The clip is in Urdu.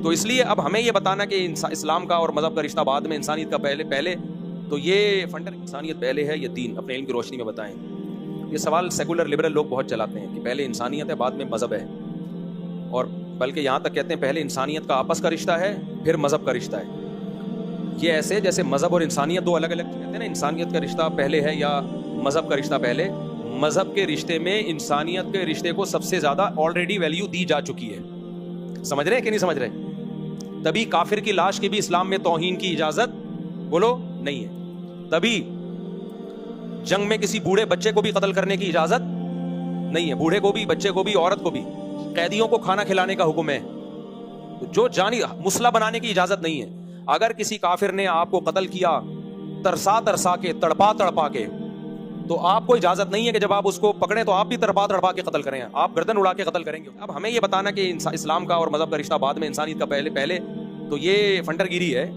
تو اس لیے اب ہمیں یہ بتانا کہ اسلام کا اور مذہب کا رشتہ بعد میں، انسانیت کا پہلے تو یہ فنڈر انسانیت پہلے ہے یا دین، اپنے علم کی روشنی میں بتائیں۔ یہ سوال سیکولر لبرل لوگ بہت چلاتے ہیں کہ پہلے انسانیت ہے بعد میں مذہب ہے، اور بلکہ یہاں تک کہتے ہیں پہلے انسانیت کا آپس کا رشتہ ہے پھر مذہب کا رشتہ ہے۔ یہ ایسے جیسے مذہب اور انسانیت دو الگ الگ کہتے ہیں نا، انسانیت کا رشتہ پہلے ہے یا مذہب کا رشتہ پہلے۔ مذہب کے رشتے میں انسانیت کے رشتے کو سب سے زیادہ آلریڈی ویلیو دی جا چکی ہے۔ سمجھ رہے ہیں کہ نہیں سمجھ رہے؟ تبھی کافر کی لاش کی بھی اسلام میں توہین کی اجازت بولو نہیں ہے، تبھی جنگ میں کسی بوڑھے بچے کو بھی قتل کرنے کی اجازت نہیں ہے، بوڑھے کو بھی، بچے کو بھی، عورت کو بھی۔ قیدیوں کو کھانا کھلانے کا حکم ہے، جو جانی مسلح بنانے کی اجازت نہیں ہے۔ اگر کسی کافر نے آپ کو قتل کیا ترسا کے، تڑپا کے، تو آپ کو اجازت نہیں ہے کہ جب آپ اس کو پکڑیں تو آپ بھی تڑپا کے قتل کریں، آپ گردن اڑا کے قتل کریں گے۔ اب ہمیں یہ بتانا کہ اسلام کا اور مذہب کا رشتہ بعد میں، انسانیت کا پہلے تو یہ فنڈر گیری ہے۔